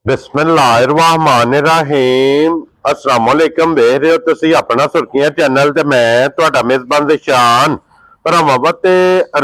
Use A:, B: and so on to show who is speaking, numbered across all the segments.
A: बिस्मिल्लाहिर्रहमानिर्रहीम अस्सलाम वालेकुम। देख रहे हो तुसी अपना सुर्खियां चैनल ते मैं तुहाडा मेजबान दिशान भरावां ते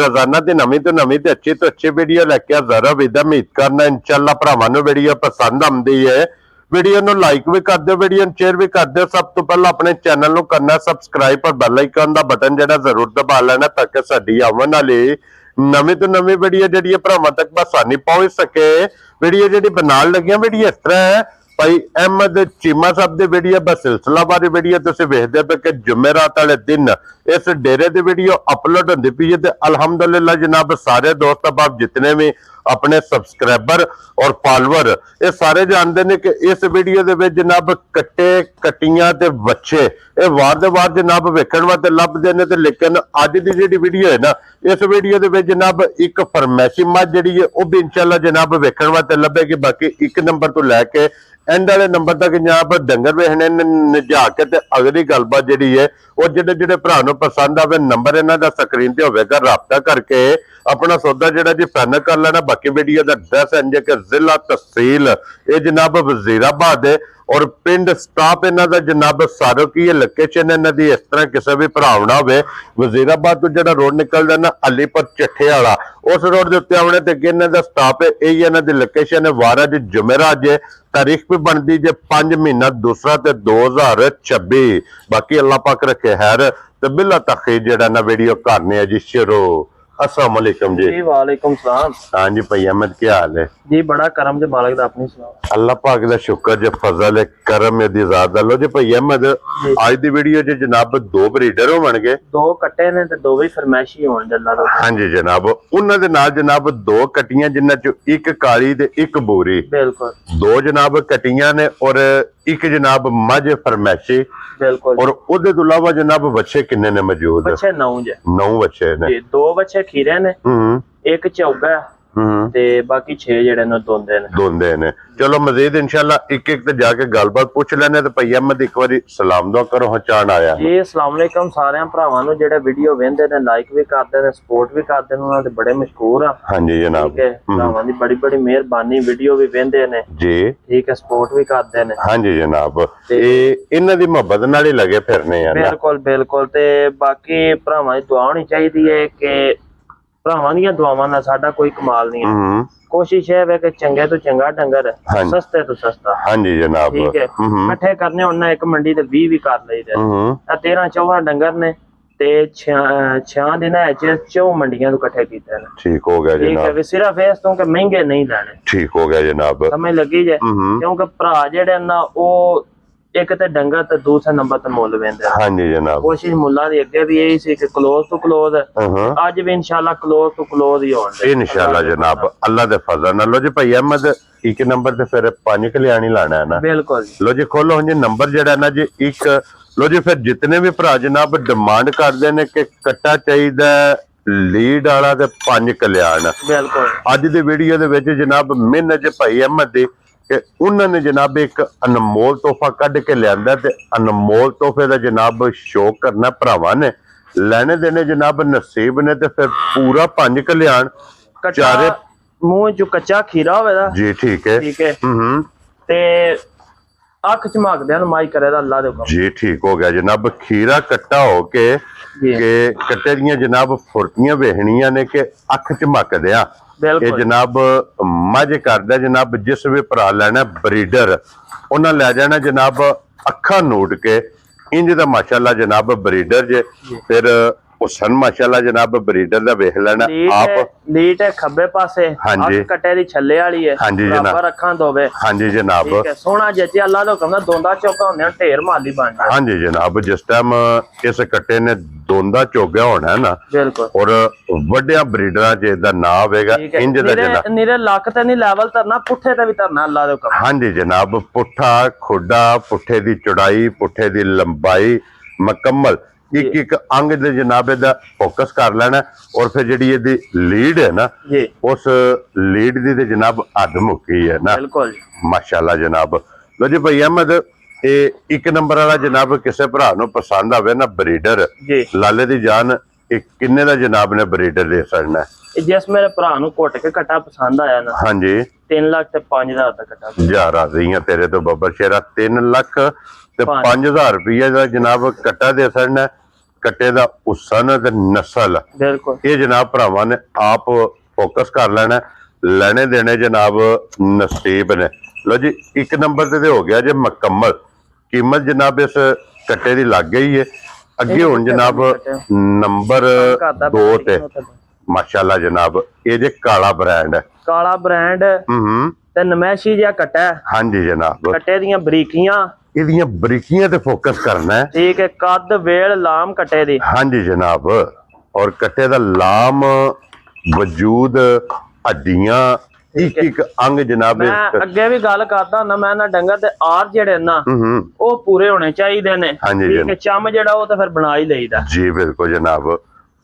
A: रोजाना दी नवीं तो नवीं ते अच्छी वीडियो लेके हाजिर विद उम्मीद करना इंशाअल्लाह भरावां नूं वीडियो पसंद आंदी है। वीडियो नूं लाइक भी कर दिओ, वीडियो नूं शेयर भी कर दिओ। सब तो पहला अपने चैनल नूं करना सबसक्राइब और बेल आइकन दा बटन जेहड़ा जरूर दबा लेना ताकि साडी आवन वाली नवीं तो नवीं वीडियो जेहड़ी भरावां तक बसानी पहुंच सके। वीडियो जी बनाने लगे वीडियो इस तरह है, भाई अहमद चीमा साहब की वीडियो बस सिलसिलावारी वीडियो तुम वेखते पे कि जुमेरात वाले दिन इस डेरे की वीडियो अपलोड होती पई है। अलहमदुलिल्लाह जनाब सारे दोस्त अहबाब जितने भी अपने सबसक्राइबर और फॉलोअर ये सारे जानते हैं कि इस वीडियो के जनाब कट्टे कट्टियां ते बच्चे ये वार दे वार जनाब वेखण वास्ते लभदे ने। लेकिन अज की जी वीडियो है ना, इस वीडियो के जनाब एक फरमैशी मझ जी है वह भी इंशाअल्लाह जनाब वेखण वास्ते लभेगी। बाकी एक नंबर तो लैके एंड वाले नंबर तक जनाब डंगर वेखने नजा के अगली गलबात जी है वो जेडे जेडे भरा पसंद आवे नंबर इन्हों का स्क्रीन पर होगा, राबता करके अपना सौदा जोड़ा जी फाइनल कर लेना। बाकी वीडियो का एड्रैस इंज कि जिला तहसील ये जनाब वजीराबाद है और पिंड स्टाफ इन्हों का जनाब सारो की लोकेशन इन्हों की इस तरह किसी भी भरावना हो वजीराबाद तो जो रोड निकलता ना अलीपुर चिट्ठे वाला उस रोड के उत्ते आने तो अगे इन्हों का स्टाफ है। यही इन्हों की लोकेशन है। वार अज जुमेरात जे तारीख भी बनती जे 5 महीना दूसरा ते 2026। बाकी अल्लाह पाक रखे हैर तो बिला तखीर जरा ना वीडियो करने जी शुरू। अस्सलाम वालेकुम जी।
B: वालेकुम सलाम।
A: हाँ जी भाई अहमद क्या हाल है
B: जी? बड़ा करम जो मालिक दा अपनी सुनाओ।
A: अल्लाह पाक दा शुक्र जो फजल है करम दी ज़ात लो जी। भाई अहमद आज दी वीडियो च जनाब दो ब्रीडर होणगे,
B: दो कट्टे ने ते दो भी फरमाइशी होण जल्ला दो।
A: हाँ जी जनाब उन्हां दे नाल जनाब दो कटियां जिन्हां चो एक काली ते एक बोरी,
B: बिल्कुल
A: दो जनाब कटियां ने और एक जनाब मझ फरमाइशी
B: बिल्कुल।
A: और उहदे तो इलावा जनाब बच्चे किन्ने ने मौजूद?
B: बच्चे 9 जे
A: 9 बच्चे ने
B: जी। दो बच्चे खीरे ने, एक चौगा ते बाकी 6 जेड़े ने दोंदे ने।
A: चलो मजीद इंशाल्लाह एक एक ते जाके गलबात पूछ लेने। तो भाई अहमद एक बारी सलाम दुआ करो हचान आया
B: जी। अस्सलाम वालेकुम सारे भरावां नूं जेड़े वीडियो वेंदे ने, लाइक भी करदे ने, सपोर्ट भी करदे ने, उन्हां दे बड़े मशहूर आ।
A: हाँ जी जनाब,
B: ठीक है, भरावां दी बड़ी बड़ी मेहरबानी। वीडियो भी वेंदे ने
A: जी,
B: ठीक है, सपोर्ट भी करदे ने।
A: हाँ जी जनाब इन्हां दी मोहब्बत नाल ही लगे फिरने हैं।
B: बिल्कुल बिल्कुल। ते बाकी भरावां दी दुआ होनी चाहिदी है कि भरावां दी दुआवां नाल साडा कोई कमाल नहीं है। कोशिश है कि चंगे तो चंगा डंगर सस्ते तो सस्ता।
A: हाँ जी जनाब
B: ठीक है, कट्ठे करने होना एक मंडी ते 20 भी कर लईदे। 13-14 डंगर ने ते 6 दिनां च 4 मंडियां तो कट्ठे कीते ने।
A: ठीक हो गया
B: ठीक है, सिर्फ इस तो कि महंगे नहीं लेने।
A: ठीक हो गया जनाब,
B: समझ लगी जे? क्योंकि भरा जेड़े ना ओ एक ते डंगर ते दूसरे नंबर ते मुल वेंदे।
A: हाँ जी जनाब
B: कोशिश मुल्ला दी अगे भी यही सी कि क्लोज टू क्लोज आज भी इंशाल्लाह क्लोज टू क्लोज ही होंदे
A: इंशाल्लाह जनाब अल्लाह दे फजल नाल। लो जी भाई अहमद एक नंबर ते फिर 5 कल्याणी लाना है ना?
B: बिल्कुल।
A: लो जी खोलो जी नंबर जेड़ा ना जी एक। लो जी फिर जितने भी भरा जनाब डिमांड करते ने कि कट्टा चाहिए लीड वाला ते 5 कल्याण,
B: बिल्कुल
A: अज दी वीडियो दे विच जनाब मिन्नत भाई अहमद दी कि उन्होंने जनाब एक अनमोल तोहफा कढ़ के लिया ते अनमोल तोहफे का जनाब शौक करना भरावां ने लेने देने जनाब नसीब ने। ते फिर पूरा 5 कल्याण चारे
B: मुंह चो कच्चा खीरा होवेगा
A: जी। ठीक है,
B: ठीक है ते अख चमक दे माई करे दा अल्लाह दे हुक्म
A: जी। ठीक हो गया जनाब, खीरा कट्टा हो के कट्टे दियां जनाब फुर्तियां वेखनियां ने कि अख चमक दिया। ये जनाब मझ करदा जनाब जिस भी भरा लेना ब्रीडर उन्हें लै जाना जनाब अखा नोट के इंज दा माशाल्लाह जनाब ब्रीडर जे। फिर हुसन माशाल्लाह जनाब ब्रीडर दा वेख लेना आप।
B: लीट है खब्बे पासे,
A: हाँ जी
B: कट्टे दी छल्ले वाली है,
A: हाँ जी जनाब
B: अखां दोवे।
A: हाँ जी जनाब
B: सोना जचे अल्लाह दा हुक्म दोंदा चौका होंदे ढेर माली बन जाए।
A: हाँ जी जनाब जिस टाइम इस कट्टे ने दोंदा चौगा होना है ना
B: बिल्कुल
A: और वड्डिया ब्रीडरां च इहदा नाम होवेगा इंज दा जनाब।
B: निरे लक ते नहीं लेवल तरना, पुठे ते भी तरना अल्लाह दे हुक्म।
A: हाँ जी जनाब पुठा खुडा, पुठे दी चौड़ाई, पुठे दी लंबाई मुकम्मल एक एक अंग दे जनाब दा फोकस कर लेना। और फिर जिहड़ी इहदी लीड है ना उस लीड दी ते जनाब हद मुक्की है ना।
B: बिल्कुल
A: माशाल्लाह जनाब। लो जी भाई अहमद एक नंबर वाला जनाब किसी भरा नूं पसंद आवे ना ब्रीडर लाले दी जान ਇਹ ਕਿੰਨੇ ਦਾ ਜਨਾਬ ਨੇ ਬਰੀਡਰ ਦੇ ਸੜਨਾ?
B: ਇਹ ਜਿਸ ਮੇਰੇ ਭਰਾ ਨੂੰ ਘੁੱਟ ਕੇ ਕੱਟਾ ਪਸੰਦ ਆਇਆ ਨਾ,
A: ਹਾਂਜੀ
B: 3 ਲੱਖ ਤੇ 5,000 ਦਾ ਕੱਟਾ।
A: ਜਾ ਰਹੀਆਂ ਤੇਰੇ ਤੋਂ ਬੱਬਰ ਸ਼ੇਰਾ, 3 ਲੱਖ ਤੇ 5,000 ਰੁਪਏ ਦਾ ਜਨਾਬ ਕੱਟਾ ਦੇ ਸੜਨਾ। ਕੱਟੇ ਦਾ ਉਸਨ ਤੇ ਨਸਲ
B: ਬਿਲਕੁਲ
A: ਇਹ ਜਨਾਬ ਭਰਾਵਾਂ ਨੇ ਆਪ ਫੋਕਸ ਕਰ ਲੈਣਾ, ਲੈਣੇ ਦੇਣੇ ਜਨਾਬ ਨਸੀਬ ਨੇ। ਲੋ ਜੀ 1 ਨੰਬਰ ਤੇ ਹੋ ਗਿਆ ਜੇ ਮੁਕੰਮਲ। ਕੀਮਤ ਜਨਾਬ ਇਸ ਕੱਟੇ ਦੀ ਲੱਗ ਗਈ ਹੈ। ਅੱਗੇ ਹੁਣ ਜਨਾਬ ਨੰਬਰ 2 ਤੇ ਮਾਸ਼ਾਅੱਲਾ ਜਨਾਬ ਇਹ ਜੇ ਕਾਲਾ ਬ੍ਰਾਂਡ ਹੈ।
B: ਕਾਲਾ ਬ੍ਰਾਂਡ ਤੇ ਨਮੈਸ਼ੀ ਜਿਹਾ ਕੱਟਾ ਹੈ।
A: ਹਾਂਜੀ ਜਨਾਬ
B: ਕੱਟੇ ਦੀਆਂ ਬਰੀਕੀਆਂ,
A: ਇਹਦੀਆਂ ਬਰੀਕੀਆਂ ਤੇ ਫੋਕਸ ਕਰਨਾ ਹੈ।
B: ਠੀਕ ਹੈ, ਕੱਦ ਵੇਲ ਲਾਮ ਕੱਟੇ ਦੀ।
A: ਹਾਂਜੀ ਜਨਾਬ ਔਰ ਕੱਟੇ ਦਾ ਲਾਮ ਵਜੂਦ ਹੱਡੀਆਂ ਇੱਕ ਅੰਗ ਜਨਾਬ।
B: ਮੈਂ ਅੱਗੇ ਵੀ ਗੱਲ ਕਰਦਾ ਹੁੰਦਾ, ਮੈਂ ਨਾ ਡੰਗਰ ਤੇ ਆਰ ਜਿਹੜੇ ਨਾ ਉਹ ਪੂਰੇ ਹੋਣੇ ਚਾਹੀਦੇ ਨੇ। ਠੀਕ ਹੈ, ਚੰਮ ਜਿਹੜਾ ਉਹ ਤਾਂ ਫਿਰ ਬਣਾ ਹੀ ਲਈਦਾ
A: ਜੀ। ਬਿਲਕੁਲ ਜਨਾਬ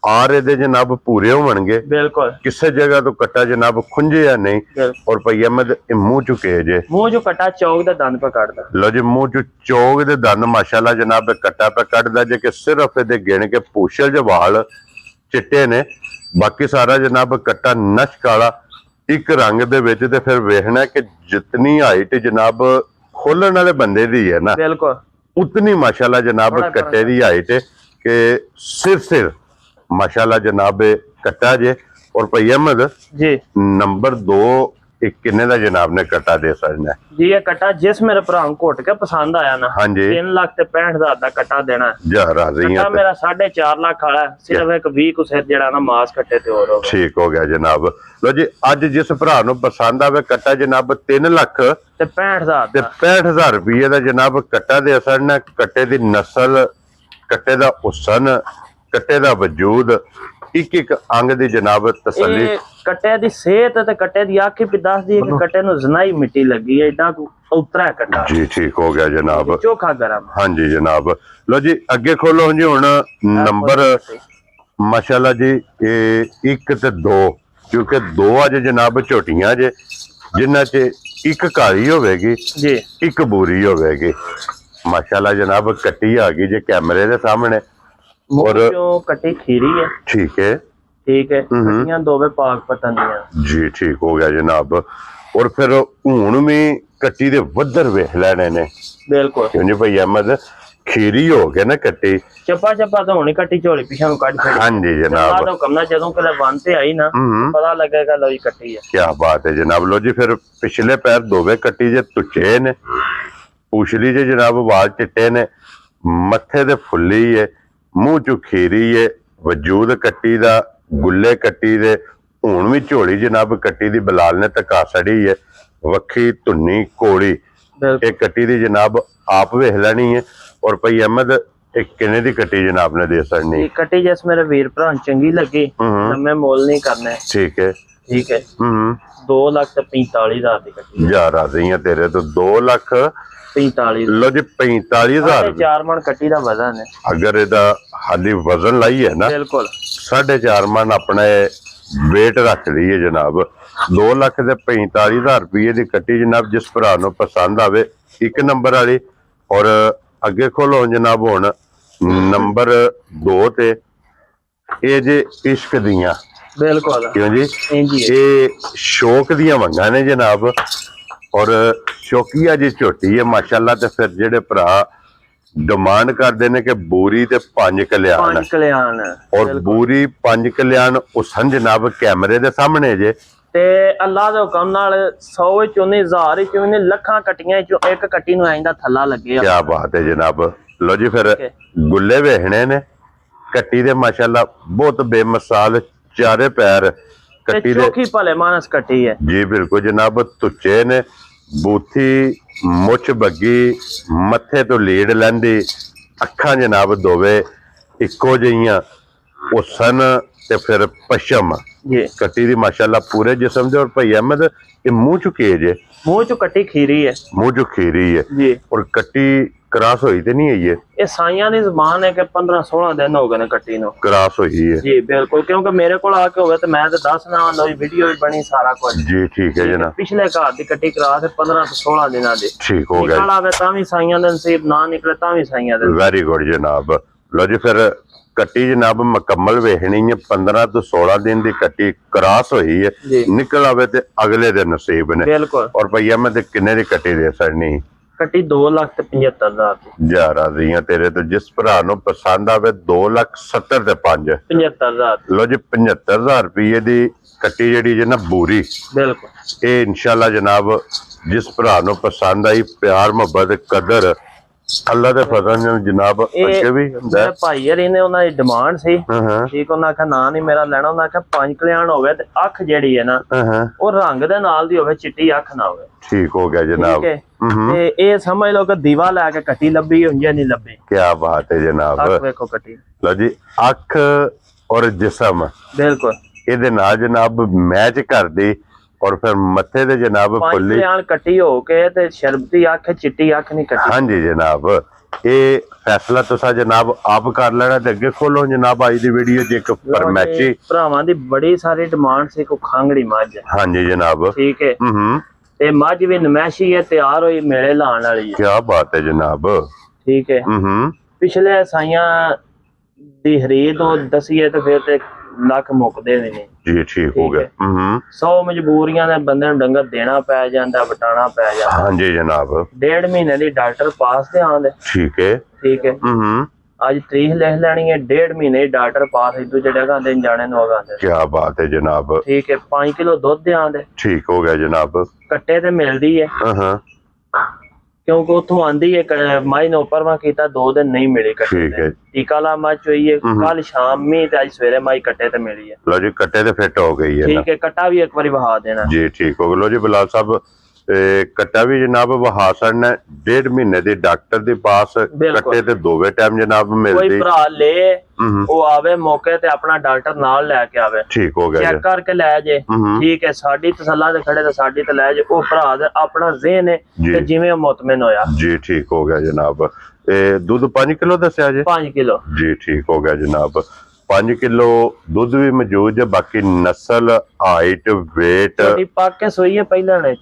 A: ਆਰ ਇਹਦੇ ਜਨਾਬ ਪੂਰੇ ਹੋਣਗੇ।
B: ਬਿਲਕੁਲ
A: ਕਿਸੇ ਜਗ੍ਹਾ ਤੋਂ ਕੱਟਾ ਜਨਾਬ ਖੁੰਝੇ ਜਾਂ ਨਹੀਂ। ਔਰ ਭਈ ਅਹਿਮਦ ਇਹ ਮੂੰਹ ਚੁਕੇ ਜੇ,
B: ਮੂੰਹ ਚੋਂ ਕੱਟਾ ਚੌਕ ਦਾ ਦੰਦ ਪਾ ਕੱਢਦਾ।
A: ਲੋ ਜੀ ਮੂੰਹ ਚ ਚੌਕ ਦੇ ਦੰਦ ਮਾਸ਼ਾਅੱਲਾ ਜਨਾਬ ਕੱਟਾ ਪਾ ਕੱਢਦਾ ਜੇ ਕਿ ਸਿਰਫ ਇਹਦੇ ਗਿਣ ਕੇ ਪੂਛਲ ਦੇ ਵਾਲ ਚਿੱਟੇ ਨੇ, ਬਾਕੀ ਸਾਰਾ ਜਨਾਬ ਕੱਟਾ ਨਸ਼ ਕਾਲਾ ਇੱਕ ਰੰਗ ਦੇ ਵਿੱਚ। ਤੇ ਫਿਰ ਵੇਖਣਾ ਕਿ ਜਿਤਨੀ ਹਾਈਟ ਜਨਾਬ ਖੋਲਣ ਵਾਲੇ ਬੰਦੇ ਦੀ ਹੈ ਨਾ,
B: ਬਿਲਕੁਲ
A: ਉਤਨੀ ਮਾਸ਼ਾਅੱਲਾ ਜਨਾਬ ਕੱਟੇ ਦੀ ਹਾਈਟ ਹੈ ਕਿ ਸਿਰ माशाल्लाह जनाब कट्टा जे। और भाई अहमद
B: जी
A: नंबर 2 किन्ने दा जनाब ने कट्टा दे सकना
B: जी? ये कट्टा जिस मेरे भरा को घुट के पसंद आया ना,
A: हाँ जी
B: 3 लाख ते 65,000 दा कट्टा देना है।
A: जा राजी
B: कट्टा मेरा 4.5 लाख वाला है, सिर्फ एक 20 कुछ जेड़ा ना मास कट्टे ते और होगा।
A: ठीक हो गया जनाब। लो जी आज जिस भरा नु पसंद आवे कट्टा जनाब 3 लाख
B: ते 65,000
A: ते 65,000 रुपये दा जनाब कट्टा दे सकना। कट्टे दी नस्ल, कट्टे दा हुसन, कट्टे दा वजूद एक अंग दी जनाब तसल्ली।
B: कट्टे दी सेहत ते कट्टे दी आंखें भी दस दी है कि कट्टे नु जनाई मिट्टी लगी है, एडा उतरा है कट्टा।
A: जी ठीक हो गया जनाब,
B: चोखा गरम।
A: हाँ जी जनाब। लो जी अगे खोलो जी हुण नंबर माशाल्लाह जी 1 ते 2, क्योंकि 2 अज जनाब झोटियां जे जिन्हां च एक काली होवेगी
B: जी
A: एक बूरी होवेगी। माशाल्लाह जनाब कट्टी आ गई जे कैमरे दे सामने।
B: और कट्टी खीरी है।
A: ठीक है
B: कट्टियां दोवे पाक पतन दियां
A: जी। ठीक हो गया जनाब। और फिर हुण भी कट्टी दे वधर वेख लेने ने।
B: बिल्कुल
A: क्यों जी भाई अहमद खीरी हो गया ना कट्टी
B: चप्पा तो होनी कट्टी झोली पिछा नु कट छड़ी।
A: हाँ जी जनाब
B: तो कमना जदों कले बनते आई ना पता लगेगा लो ये कट्टी है।
A: क्या बात है जनाब। लो जी फिर पिछले पैर दोवे कट्टी जे तुचे ने, पूछली जे जनाब वाल चिट्टे ने, मत्थे दे फुल्ली है, मूंह चू खीरी है, वजूद कट्टी दा गुल्ले कट्टी दे। हुण भी झोली जनाब कट्टी दी बलाल ने तका सड़ी है, वक्खी धुन्नी कोड़ी एक कट्टी दी जनाब आप वेख लेनी है। और भाई अहमद एक किन्ने दी कट्टी जनाब ने दे सकनी?
B: कट्टी जैसे मेरे वीर भरा चंगी लगी मैं मोल नहीं करना। ठीक है 2 लाख ते 45,000 दी कट्टी।
A: जा राजी है तेरे तो 2 लाख
B: 45।
A: लो जी 45,000
B: 4 मन कट्टी दा वजन है।
A: अगर इहदा हाली वजन लाई है ना,
B: बिल्कुल
A: 4.5 मन अपने वेट रख ली है जनाब। 2 लाख ते 45,000 रुपये की कट्टी जनाब जिस भरा नु पसंद आवे 1 नंबर वाली। और अगे खोलो जनाब हुण नंबर 2 ते ये जे इश्क दियां।
B: बिल्कुल
A: क्यों जी ये शौक दियां वंगा ने जनाब। और शौकिया जी झोटी है माशाल्लाह। ते फिर जेडे भरा डिमांड करते हैं कि बूरी ते 5 कल्याण और बूरी 5 कल्याण हुसन जनाब कैमरे दे सामने जे।
B: ते अल्लाह दे हुक्म नाल 100 चों 1000 चों लखां कट्टियां चों एक कट्टी नु आइंदा थल्ला लगे।
A: क्या बात है जनाब। लो जी फिर गुल्ले वेखने ने कट्टी दे माशाल्लाह बहुत बेमिसाल चारे पैर कट्टी दे
B: चोखी भले मानस कट्टी है
A: जी। बिल्कुल जनाब तुचे ने, बूथी मुछ बग्गी, मत्थे तो लीड लैंदी, अखां जनाब दोवे इक्को जिहियां, हुसन ते फिर पशम कट्टी दी माशाल्लाह पूरे जिस्म दे। और भाई अहमद ये मुंह चु के जे?
B: मुंह चु कट्टी खीरी है।
A: मुंह चु खीरी है
B: जी।
A: और कट्टी क्रॉस होई ते नहीं है?
B: ये साइयां दी ज़बान है कि 15-16 दिन हो गए ने कट्टी नु
A: क्रॉस होई है
B: जी। बिल्कुल क्योंकि मेरे को आके होवे ते मैं ते दस ना लो वीडियो भी बनी सारा कुछ
A: जी। ठीक है जनाब।
B: पिछले घर दी कट्टी क्रॉस 15 से 16 दिनां दी।
A: ठीक हो गया।
B: निकल आवे तां भी साइयां दे नसीब ना निकले तां भी साइयां दे।
A: वेरी गुड जनाब। लो जी फिर ਕੱਟੀ ਜਨਾਬ ਮੁਕੰਮਲ ਵੇਖਣੀ ਹੈ 15 ਤੋਂ 16 ਦਿਨ ਦੀ ਕੱਟੀ ਕਰਾਸ ਹੋਈ ਹੈ
B: ਜੀ।
A: ਨਿਕਲ ਆਵੇ ਤੇ ਅਗਲੇ ਦੇ ਨਸੀਬ ਨੇ
B: ਬਿਲਕੁਲ
A: ਔਰ ਭਈਆ ਮੈਂ ਤੇ ਕਿੰਨੇ ਦੀ ਕੱਟੀ ਦੇ ਸਕਣੀ
B: ਕੱਟੀ 2,75,000 ਦੀ।
A: ਜਾ ਰਾਜ਼ੀਆਂ ਤੇਰੇ ਤੋਂ ਜਿਸ ਭਰਾ ਨੂੰ ਪਸੰਦ ਆਵੇ 2,70,000 ਤੇ 5
B: 75,000
A: ਲੋ ਜੀ 75,000 ਰੁਪਏ ਦੀ ਕੱਟੀ ਜਿਹੜੀ ਜੇ ਨਾ ਬੂਰੀ
B: ਬਿਲਕੁਲ
A: ਇਹ ਇਨਸ਼ਾਅੱਲਾ ਜਨਾਬ ਜਿਸ ਭਰਾ ਨੂੰ ਪਸੰਦ ਆਈ ਪਿਆਰ ਮੁਹੱਬਤ ਕਦਰ ਅੱਲਾ ਦੇ ਫਜ਼ਲ ਨਾਲ ਜਨਾਬ ਅੱਗੇ ਵੀ ਹੁੰਦਾ
B: ਮੇਰੇ ਭਾਈ ਹਰੀ ਨੇ ਉਹਨਾਂ ਦੀ ਡਿਮਾਂਡ ਸੀ
A: ਹਾਂ
B: ਠੀਕ ਉਹਨਾਂ ਆਖਿਆ ਨਾ ਨਹੀਂ ਮੇਰਾ ਲੈਣਾ ਉਹਨਾਂ ਆਖਿਆ 5 ਕਲਿਆਣ ਹੋਵੇ ਤੇ ਅੱਖ ਜਿਹੜੀ ਹੈ ਨਾ
A: ਹਾਂ
B: ਉਹ ਰੰਗ ਦੇ ਨਾਲ ਦੀ ਹੋਵੇ ਚਿੱਟੀ ਅੱਖ ਨਾ ਹੋਵੇ
A: ਠੀਕ ਹੋ ਗਿਆ ਜਨਾਬ
B: ਠੀਕ ਹੈ ਤੇ ਇਹ ਸਮਝ ਲਓ ਕਿ ਦੀਵਾ ਲੈ ਕੇ ਕੱਟੀ ਲੱਭੀ ਹੁੰਦੀ ਨਹੀਂ ਲੱਭੀ
A: ਕੀ ਬਾਤ ਹੈ ਜਨਾਬ
B: ਅੱਖ ਵੇਖੋ ਕੱਟੀ
A: ਲੋ ਜੀ ਅੱਖ ਔਰ ਜਿਸਮ
B: ਬਿਲਕੁਲ
A: ਇਹਦੇ ਨਾਲ ਜਨਾਬ ਮੈਚ ਕਰਦੀ ਔਰ ਫਿਰ ਮੱਥੇ ਦੇ ਜਨਾਬ
B: 5
A: ਫੁੱਲੀ
B: ਕਲਿਆਣ ਕੱਟੀ ਹੋ ਕੇ ਤੇ ਸ਼ਰਬਤੀ ਅੱਖ ਚਿੱਟੀ ਅੱਖ ਨਹੀਂ ਕੱਟੀ
A: ਹਾਂਜੀ ਜਨਾਬ ਇਹ ਫੈਸਲਾ ਤੁਸੀਂ ਜਨਾਬ ਆਪ ਕਰ ਲੈਣਾ ਤੇ ਅੱਗੇ ਖੋਲੋ ਜਨਾਬ ਅੱਜ ਦੀ ਵੀਡੀਓ 'ਚ ਇੱਕ ਫਰਮੈਚੀ
B: ਭਰਾਵਾਂ ਦੀ ਬੜੀ ਸਾਰੀ ਡਿਮਾਂਡ ਸੀ ਕੋ ਖਾਂਗੜੀ ਮੱਝ
A: ਹਾਂਜੀ ਜਨਾਬ
B: ਠੀਕ ਹੈ ਤੇ ਮੱਝ ਵੀ ਨਮੈਸ਼ੀ ਹੈ ਤਿਆਰ ਹੋਈ ਮੇਲੇ ਲਾਉਣ ਵਾਲੀ ਹੈ
A: ਕੀ ਬਾਤ ਹੈ ਜਨਾਬ
B: ਠੀਕ ਹੈ ਪਿਛਲੇ ਸਾਈਆਂ ਦੀ ਹਰੀ ਤੋਂ ਦਸੀਏ ਤੇ ਫਿਰ ਤੇ ਲੱਖ ਮੁੱਕਦੇ ਵੀ ਨਹੀਂ
A: ਜੀ ਠੀਕ ਹੋ ਗਿਆ
B: 100 ਮਜਬੂਰੀਆਂ ਦੇ ਬੰਦੇ ਨੂੰ ਡੰਗਰ ਦੇਣਾ ਪੈ ਜਾਂਦਾ ਵਟਾਣਾ ਪੈ ਜਾਂਦਾ
A: ਹਾਂਜੀ ਜਨਾਬ
B: 1.5 ਮਹੀਨੇ ਦੀ ਡਾਕਟਰ ਪਾਸ ਤੇ ਆਉਂਦੇ
A: ਠੀਕ ਹੈ
B: ਠੀਕ ਹੈ ਅੱਜ ਤਰੀਕ ਲਿਖ ਲੈਣੀ ਹੈ 1.5 ਮਹੀਨੇ ਦੀ ਡਾਕਟਰ ਪਾਸ ਇਦੋਂ ਜਿਹੜੇ ਗਾਂਦੇ ਜਾਣੇ ਨੂੰ ਆਗਾਂਦੇ
A: ਕੀ ਬਾਤ ਹੈ ਜਨਾਬ
B: ਠੀਕ ਹੈ 5 ਕਿਲੋ ਦੁੱਧ ਆਉਂਦੇ
A: ਠੀਕ ਹੋ ਗਿਆ ਜਨਾਬ
B: ਕੱਟੇ ਤੇ ਮਿਲਦੀ ਹੈ ਕਿਉਂਕਿ ਉੱਥੋਂ ਆਂਦੀ ਹੈ ਮਾਈ ਨੇ ਉੱਪਰਵਾ ਕੀਤਾ 2 ਦਿਨ ਨਹੀਂ ਮਿਲੇ ਕੱਟੇ
A: ਠੀਕ ਹੈ
B: ਟੀਕਾ ਲਾ ਮੱਝ ਹੋਈ ਹੈ ਕੱਲ ਸ਼ਾਮੀ ਤੇ ਅੱਜ ਸਵੇਰੇ ਮਾਈ ਕੱਟੇ ਤੇ ਮਿਲੀ ਹੈ
A: ਲੋ ਜੀ ਕੱਟੇ ਤੇ ਫਿੱਟ ਹੋ ਗਈ ਹੈ
B: ਠੀਕ ਹੈ ਕੱਟਾ ਵੀ ਇੱਕ ਵਾਰੀ ਵਹਾ ਦੇਣਾ
A: ਜੀ ਠੀਕ ਹੋ ਗਿਆ ਲੋ ਜੀ ਬਿਲਾਲ ਸਾਹਿਬ ਕੱਟਾ ਵੀ ਜਨਾਬ ਵਹਾ ਸੜਨਾ 1.5 ਮਹੀਨੇ ਦੀ ਡਾਕਟਰ ਦੇ ਪਾਸ ਕੱਟੇ ਤੇ ਦੋਵੇਂ ਟਾਈਮ ਜਨਾਬ
B: ਕੋਈ
A: ਮਿਲਦੀ
B: ਭਰਾ ਲੇ ਉਹ ਆਵੇ ਮੌਕੇ ਤੇ ਆਪਣਾ ਡਾਕਟਰ ਨਾਲ ਲੈ ਕੇ ਆਵੇ
A: ਠੀਕ ਹੋ ਗਿਆ
B: ਚੈੱਕ ਕਰਕੇ ਲੈ ਜੇ ਠੀਕ ਹੈ ਸਾਡੀ ਤਸੱਲਾ ਤੇ ਖੜੇ ਤੇ ਸਾਡੀ ਤੇ ਲੈ ਜੇ ਉਹ ਭਰਾ ਦਾ ਆਪਣਾ ਜ਼ਿਹਨ ਹੈ ਤੇ ਜਿਵੇਂ ਉਹ ਮੁਤਮਿਨ ਹੋਇਆ
A: ਜੀ ਠੀਕ ਹੋ ਗਿਆ ਜਨਾਬ ਇਹ ਦੁੱਧ 5 ਕਿਲੋ ਦੱਸਿਆ ਜੀ
B: 5 ਕਿਲੋ
A: ਜੀ ਠੀਕ ਹੋ ਗਿਆ ਜਨਾਬ 5 ਕਿਲੋ ਦੁੱਧ ਵੀ ਮੌਜੂਦ ਹੈ ਬਾਕੀ ਨਸਲ ਹਾਈਟ weight
B: ਛੋਟੀ ਪੱਕ ਕੇ ਸੋਈ ਹੈ ਪਹਿਲਾਂ ਨੇ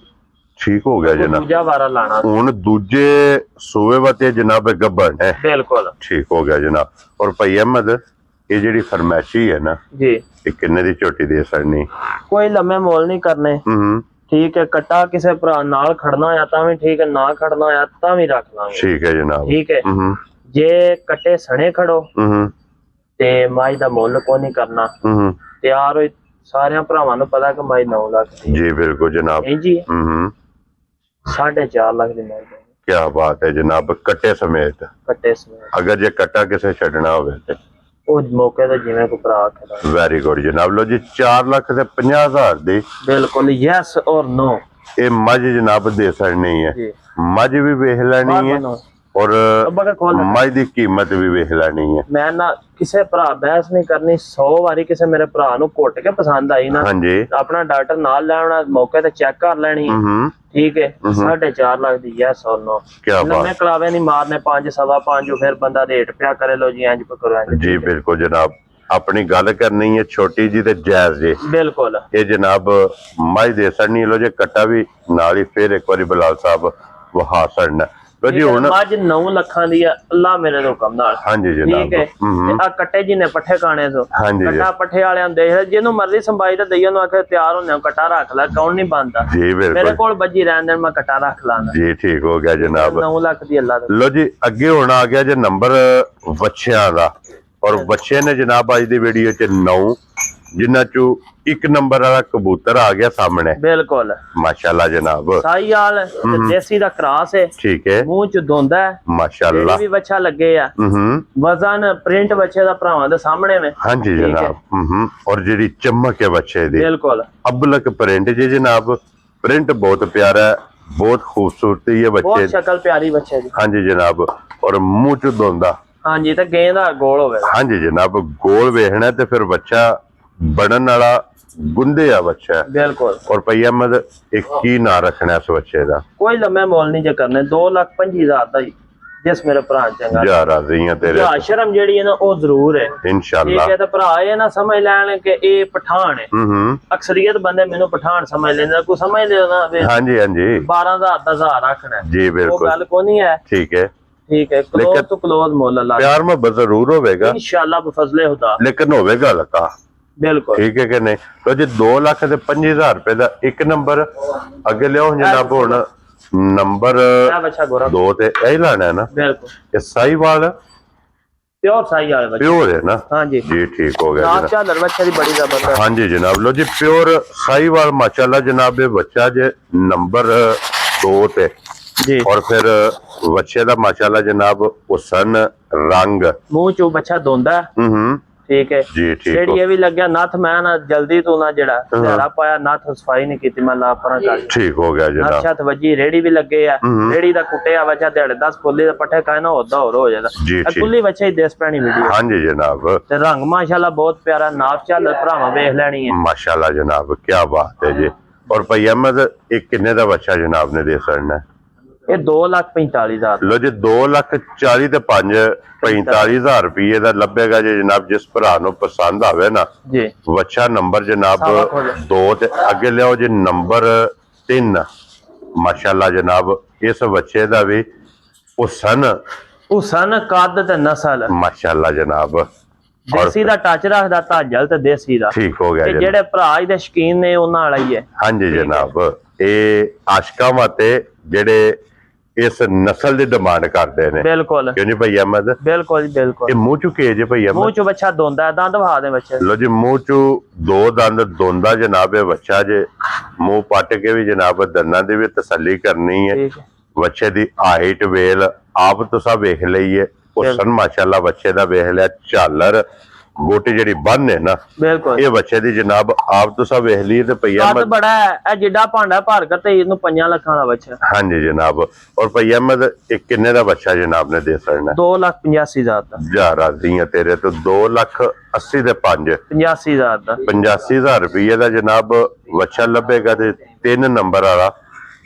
A: ਠੀਕ ਹੋ ਗਿਆ ਜਨਾਬ
B: ਦੂਜਾ ਵਾਰਾ ਲਾਣਾ
A: ਹੁਣ ਦੂਜੇ ਸੂਏ ਵਤੇ ਜਨਾਬ ਗੱਬਣ ਹੈ
B: ਬਿਲਕੁਲ
A: ਠੀਕ ਹੋ ਗਿਆ ਜਨਾਬ ਔਰ ਭਾਈ ਅਹਿਮਦ ਇਹ ਜਿਹੜੀ ਫਰਮੈਸ਼ੀ ਹੈ ਨਾ
B: ਜੀ
A: ਇਹ ਕਿੰਨੇ ਦੀ ਝੋਟੀ ਦੇ ਸੜਨੀ
B: ਕੋਈ ਲੰਮੇ ਮੋਲ ਨਹੀਂ ਕਰਨੇ ਠੀਕ ਹੈ ਕੱਟਾ ਕਿਸੇ ਭਰਾ ਨਾਲ ਖੜਨਾ ਆ ਤਾਂ ਵੀ ਠੀਕ ਹੈ ਨਾ ਖੜਨਾ ਆ ਤਾਂ ਵੀ ਰੱਖ ਲਾਂਗੇ
A: ਠੀਕ ਹੈ ਜਨਾਬ
B: ਠੀਕ ਹੈ ਜੇ ਕੱਟੇ ਸਣੇ ਖੜੋ ਤੇ ਮਾਈ ਦਾ ਮੁੱਲ ਕੋ ਨਹੀਂ ਕਰਨਾ ਤਿਆਰ ਹੋਈ ਸਾਰਿਆਂ ਭਰਾਵਾਂ ਨੂੰ ਪਤਾ ਕਿ ਮਾਈ 9 ਲੱਖ ਦੀ
A: ਜੀ ਬਿਲਕੁਲ ਜਨਾਬ
B: ਜੀ 4.5 ਲੱਖ ਦੀ ਮਾਈ
A: ਕੀ ਬਾਤ ਹੈ ਜਨਾਬ ਕੱਟੇ ਸਮੇਤ
B: ਕੱਟੇ ਸਮੇਤ
A: ਅਗਰ ਜੇ ਕੱਟਾ ਕਿਸੇ ਛੱਡਣਾ ਹੋਵੇ ਤੇ
B: ਉਹ ਮੌਕੇ ਤੇ ਜਿਵੇਂ ਕੋ ਭਰਾ ਆਖਦਾ
A: ਵੈਰੀ ਗੁੱਡ ਜਨਾਬ ਲੋ ਜੀ 4 ਲੱਖ ਤੇ 50,000 ਦੀ
B: ਬਿਲਕੁਲ ਯੈਸ ਔਰ ਨੋ
A: ਇਹ ਮੱਝ ਜਨਾਬ ਦੇ ਸਕਣੀ ਹੈ ਮੱਝ ਵੀ ਵੇਖ ਲੈਣੀ ਹੈ ਔਰ ਮੱਝ ਦੀ ਕੀਮਤ ਵੀ ਵੇਖ ਲੈਣੀ ਹੈ
B: ਮੈਂ ਨਾ ਕਿਸੇ ਭਰਾ ਬਹਿਸ ਨਹੀਂ ਕਰਨੀ 100 ਵਾਰੀ ਕਿਸੇ ਮੇਰੇ ਭਰਾ ਨੂੰ ਘੁੱਟ ਕੇ ਪਸੰਦ ਆਈ ਨਾ
A: ਹਾਂਜੀ
B: ਆਪਣਾ ਡਾਕਟਰ ਨਾਲ ਲੈਣਾ ਮੌਕੇ ਤੇ ਚੈੱਕ ਕਰ ਲੈਣੀ ਠੀਕ ਹੈ 4.5 ਲੱਖ ਦੀ ਯੈਸ ਔਰ ਨੋ ਲੰਮੇ ਕਲਾਵੇ ਨਹੀਂ ਮਾਰਨੇ 5 ਸਵਾ 5 ਫਿਰ ਬੰਦਾ ਰੇਟ ਪਿਆ ਕਰੇ ਲੋ ਜੀ ਇੰਜ ਕਰੋ
A: ਜੀ ਬਿਲਕੁਲ ਜਨਾਬ ਆਪਣੀ ਗੱਲ ਕਰਨੀ ਹੈ ਛੋਟੀ ਜੀ ਤੇ ਜਾਇਜ਼ ਜੀ
B: ਬਿਲਕੁਲ ਇਹ
A: ਜਨਾਬ ਮੱਝ ਦੇ ਸੜਨੀ ਲੋ ਜੇ ਕੱਟਾ ਵੀ ਨਾਲ ਹੀ ਫਿਰ ਇੱਕ ਵਾਰੀ ਬਲਾਲ ਸਾਹਿਬ ਵਹਾ ਸੜਨਾ ਲੋ ਜੀ ਹੁਣ
B: ਮੱਝ 9 ਲੱਖਾਂ ਦੀ ਆ ਅੱਲਾ ਮੇਰੇ ਦੇ ਹੁਕਮ ਨਾਲ
A: ਹਾਂਜੀ ਜਨਾਬ
B: ਠੀਕ ਹੈ ਤੇ ਆ ਕੱਟੇ ਜੀ ਨੇ ਪੱਠੇ ਕਾਣੇ ਤੋਂ ਕੱਟਾ ਪੱਠੇ ਵਾਲਿਆਂ ਨੂੰ ਦੇਖ ਜਿਹਨੂੰ ਮਰਜ਼ੀ ਸੰਭਾਈ ਤੇ ਦਈਆਂ ਨੂੰ ਆਖੇ ਤਿਆਰ ਹੁੰਦੇ ਕੱਟਾ ਰੱਖ ਲੈ ਕੌਣ ਨਹੀਂ ਬੰਦਾ
A: ਜੀ ਬਿਲਕੁਲ
B: ਮੇਰੇ ਕੋਲ ਬੱਜੀ ਰਹਿਣ ਦੇ ਮੈਂ ਕੱਟਾ ਰੱਖ ਲਾਂਗਾ
A: ਜੀ ਠੀਕ ਹੋ ਗਿਆ ਜਨਾਬ
B: 9 ਲੱਖ ਦੀ ਅੱਲਾ
A: ਲੋ ਜੀ ਅੱਗੇ ਹੁਣ ਆ ਗਿਆ ਜੇ ਨੰਬਰ ਬੱਚਿਆਂ ਦਾ ਔਰ ਬੱਚੇ ਨੇ ਜਨਾਬ ਅੱਜ ਦੀ ਵੀਡੀਓ ਚ 9 ਜਿਨ੍ਹਾਂ ਚੋਂ ਇੱਕ ਨੰਬਰ ਵਾਲਾ ਕਬੂਤਰ ਆ ਗਿਆ ਸਾਹਮਣੇ
B: ਬਿਲਕੁਲ
A: ਮਾਸ਼ਾਅੱਲਾ ਜਨਾਬ
B: ਸਾਈਵਾਲ ਤੇ ਦੇਸੀ ਦਾ ਕ੍ਰਾਸ ਹੈ
A: ਠੀਕ ਹੈ
B: ਮੂੰਹ ਚ ਦੋਂਦਾ ਹੈ
A: ਮਾਸ਼ਾਅੱਲਾ
B: ਵੀ ਬੱਚਾ ਲੱਗੇ ਆ ਵਜ਼ਨ ਪ੍ਰਿੰਟ ਬੱਚੇ ਦਾ ਭਰਾਵਾਂ ਦੇ ਸਾਹਮਣੇ ਨੇ
A: ਹਾਂਜੀ ਜਨਾਬ ਔਰ ਜਿਹੜੀ ਚਮਕ ਹੈ ਬੱਚੇ ਦੀ
B: ਬਿਲਕੁਲ
A: ਅਬਲਕ ਪ੍ਰਿੰਟ ਜੀ ਜਨਾਬ ਪ੍ਰਿੰਟ ਬਹੁਤ ਪਿਆਰਾ ਹੈ ਬਹੁਤ ਖੂਬਸੂਰਤੀ ਹੈ ਬੱਚੇ
B: ਬਹੁਤ ਸ਼ਕਲ ਪਿਆਰੀ ਬੱਚੇ ਦੀ
A: ਹਾਂਜੀ ਜਨਾਬ ਔਰ ਮੂੰਹ ਚ ਦੋਂਦਾ
B: ਹਾਂਜੀ ਤੇ ਗੇਂਦ ਦਾ ਗੋਲ ਹੋਵੇਗਾ
A: ਹਾਂਜੀ ਜਨਾਬ ਗੋਲ ਵੇਖਣਾ ਤੇ ਫਿਰ ਬੱਚਾ ਬਣਨ ਵਾਲਾ ਗੁੰਦੇ ਆ ਬੱਚਾ
B: ਬਿਲਕੁਲ
A: ਔਰ ਭਈ ਅਹਿਮਦ ਇੱਕ ਕੀ ਨਾਂ ਰੱਖਣਾ ਇਸ ਬੱਚੇ ਦਾ
B: ਕੋਈ ਲੰਮੇ ਮੁੱਲ ਨਹੀਂ ਜੇ ਕਰਨੇ 2,25,000 ਦਾ ਹੀ ਜਿਸ ਮੇਰੇ ਭਰਾ ਚੰਗਾ
A: ਜਾ ਰਾਜ਼ੀਆਂ ਤੇਰੇ
B: ਜਾਂ ਸ਼ਰਮ ਜਿਹੜੀ ਹੈ ਨਾ ਉਹ ਜ਼ਰੂਰ ਹੈ
A: ਇਨਸ਼ਾਅੱਲਾ
B: ਠੀਕ ਹੈ ਤੇ ਭਰਾ ਇਹ ਨਾ ਸਮਝ ਲੈਣ ਕਿ ਇਹ ਪਠਾਨ ਹੈ ਅਕਸਰੀਅਤ ਬੰਦੇ ਮੈਨੂੰ ਪਠਾਨ ਸਮਝ ਲੈਂਦੇ ਕੋਈ ਸਮਝ ਲੈਣਾ
A: ਹਾਂਜੀ ਹਾਂਜੀ
B: 12,000 ਦਾ 1000 ਰੱਖਣਾ
A: ਜੀ ਬਿਲਕੁਲ
B: ਉਹ ਗੱਲ ਕੋ ਨਹੀਂ ਹੈ
A: ਠੀਕ ਹੈ
B: ठीक है, क्लोज टू क्लोज मोल ला
A: प्यार मोहब्बत जरूर होगा
B: इंशाल्लाह बफजले खुदा,
A: लेकिन होगा हल्का।
B: बिल्कुल
A: ठीक है कि नहीं? तो जी 2,25,000 रुपए का एक नंबर अगे लियो जनाब। हुण नंबर
B: बच्चा गोरा
A: 2 ते यही लाना है ना?
B: बिल्कुल
A: ये साहीवाल
B: प्योर साई वाले बच्चे।
A: प्योर है ना?
B: हाँ जी
A: जी ठीक हो गया
B: नाप
A: जनाब।
B: चादर बच्चे दी बड़ी जबरदस्त।
A: हाँ जी जनाब। लो जी प्योर साहीवाल माशाल्लाह जनाब। ये बच्चा जे नंबर 2 ते
B: जी
A: और फिर बच्चे का माशाल्लाह जनाब हुसन रंग
B: मुंह चो बच्चा धोंदा है। ठीक है
A: जी ठीक
B: जेड़ी ये भी लग्या नथ मैं ना जल्दी तू ना जेड़ा तेरा पाया नथ सफाई नहीं की मैं लापरा कर
A: ठीक हो गया जनाब।
B: अच्छा वजी रेडी भी लगे है रेडी दा कुटिया बच्चा दिहाड़े 10 फुल्ली दा पट्ठे खाए ना होदा और हो जादा
A: जी ठीक।
B: कुल्ली बच्चे ही देस पैनी वीडियो।
A: हाँ जी जनाब।
B: ते रंग माशाल्लाह बहुत प्यारा नाप चाल भरावा वेख लेनी है
A: माशाल्लाह जनाब क्या बात है जी। और भाई अहमद एक किन्ने का बच्चा जनाब ने दे सकना है?
B: ये 2,45,000।
A: लो जी 2,40,000 ते 45,000 रुपये का लभेगा जी जनाब। जिस भरा पसंद आवे ना
B: जी
A: बच्चा नंबर जनाब 2 ते अगे लियाओ जी नंबर 3 माशाल्लाह जनाब। इस बच्चे का भी
B: हुसन कद ते नस्ल
A: माशाल्लाह जनाब।
B: देसी दा टच रखदा ताजल ते देसी दा।
A: ठीक हो गया
B: ते
A: जनाब।
B: जेड़े भरा इहदे शकीन ने उन्हां वाला ही है।
A: हाँ जी जनाब। ये आशका माते जेड़े इस नस्ल की डिमांड करते हैं।
B: बिल्कुल
A: क्यों जी भाई अहमद?
B: बिल्कुल बिल्कुल।
A: ये मुंह चू के जी भाई अहमद?
B: मुंह चो बच्चा धोंदा है दंद वहा दे बच्चे।
A: लो जी मुंह चू 2 दंद धोंदा जनाब। ये बच्चा जे मुंह पट के भी जनाब दंदां दी भी तसल्ली करनी है।
B: ठीक है
A: बच्चे दी हाइट वेल आप तुसा वेख लईए। हुसन माशाल्लाह बच्चे दा वेख लिया। झालर गोटी जेड़ी बन है ना
B: बिल्कुल
A: ये बच्चे दी जनाब आप तुसा वेख लीए ते भई
B: कद
A: अहमद
B: बड़ा है ए जिड्डा भांडा भर कर ते इनु 5 लाखां दा बच्चा।
A: हाँ जी जनाब। और भई अहमद एक किन्ने दा बच्चा जनाब ने दे सकना?
B: 2,85,000 दा।
A: जा राजी है तेरे तो 2,80,000 ते 5
B: 85,000 दा
A: 85,000 रुपये का जनाब बच्चा लभेगा। ते 3 नंबर वाला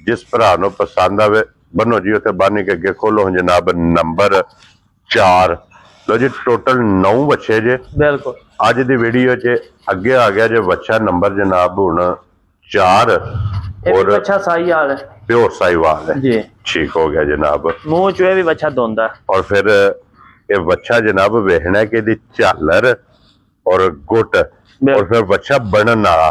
A: जिस भरा नु पसंद आवे बनो जी उते बन के अगे खोलो जनाब नंबर 4। लो जी टोटल 9 बच्चे जे
B: बिल्कुल
A: अज दी वीडियो च अगे आ गया जे बच्चा नंबर जनाब हुण 4
B: ये भी
A: और
B: बच्चा सही हाल है
A: प्योर साहीवाल है।
B: जी
A: ठीक हो गया जनाब।
B: मुंह चो भी बच्चा धोंदा है।
A: और फिर ये बच्चा जनाब वेखना है कि दी झालर और गुट और फिर बच्चा बनन वाला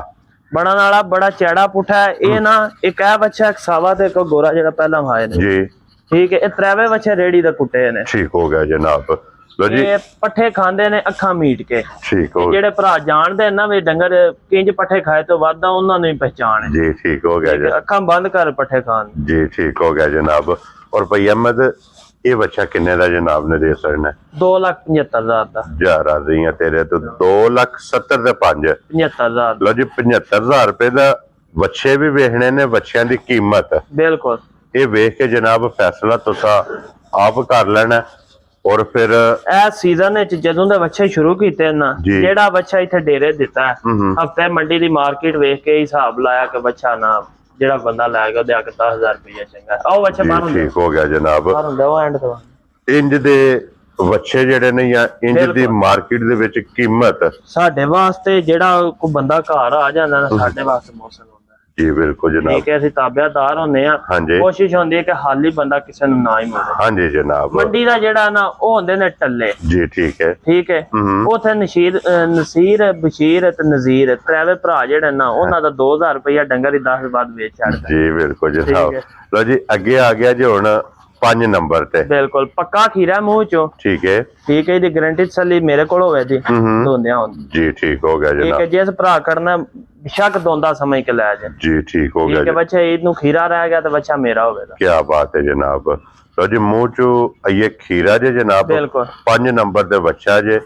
B: बनन वाला बड़ा चैड़ा पुठा है ये ना एक है बच्चा एक सावा ते एक गोरा जेड़ा पहला भाए ने।
A: जी
B: ठीक है ये त्रेवे बच्चे रेडी दे कुटे ने।
A: ठीक हो गया जनाब। लो जी
B: ये पट्ठे खांदे ने अखा मीट के।
A: ठीक हो
B: जेड़े भरा जानदे ना वे डंगर किंज पट्ठे खाए तो वादा उन्हां नु ही पहचान है।
A: जी ठीक हो गया
B: ठीक है,
A: जनाब।
B: अखा बंद कर पट्ठे खान।
A: जी ठीक हो गया जनाब। और भाई अहमद ये बच्चा किन्ने का जनाब ने दे सकना?
B: 2,75,000 दा।
A: जा राजी है तेरे तो 2,70,000 ते 5
B: 75,000
A: लो जी 75,000 रुपए का बच्चे भी वेखने ने बच्चों की कीमत
B: बिल्कुल
A: ये वेख के जनाब फैसला तुसा आप कर लेना। और फिर
B: ए सीजन विच जदों दे बच्चे शुरू कीते ना
A: जी।
B: जेड़ा बच्चा इथे डेरे दिता है हफ्ते मंडी दी मार्केट वेख के हिसाब लाया कि बच्चा ना जेड़ा बंदा लै गया ओदे आके 10,000 रुपया चंगा आओ बच्चे
A: जी
B: बाहर
A: ठीक हो गया जनाब।
B: बाहर हुंदा ओ एंड तो
A: इंज दे बच्चे जेड़े ने या इंज दी
B: बिल्कुल।
A: मार्केट दे विच कीमत
B: साडे वास्ते जेड़ा कोई बंदा घर आ जांदा ना साडे वास्ते मौसम हुंदा
A: जी बिल्कुल जनाब।
B: ठीक है असि ताबेदार होंदे आ
A: हाँ जी
B: कोशिश होंदी है कि हाली बंदा किसे नु ना ही मिले।
A: हाँ जी जनाब।
B: मंडी दा जेड़ा ना ओ हुंदे ने टल्ले।
A: जी ठीक है।
B: ठीक है उथे नसीर बशीर ते नजीर त्रेवे भरा जेड़े ना उन्हां दा 2,000 रुपया डंगर ही 10 बाद वेच छड़दा।
A: जी बिल्कुल जनाब।
B: ठीक है।
A: लो जी अगे आ गया जी हुण 5 नंबर ते
B: बिल्कुल पक्का खीरा मुंह चो।
A: ठीक है।
B: ठीक है दी गारंटी तसल्ली मेरे कोल होवे दी दोंदियां हुंदी।
A: जी ठीक हो गया
B: ठीक है
A: जनाब।
B: जिस भरा करना बेशक दोंदा समझ के ले जाए।
A: जी ठीक हो
B: ठीक है
A: गया।
B: बच्चा ईद नु खीरा रह गया तो बच्चा मेरा होवेगा।
A: क्या बात है जनाब। लो जी मुंह चू ये खीरा जे जनाब
B: बिल्कुल
A: 5 नंबर दे बच्चा जे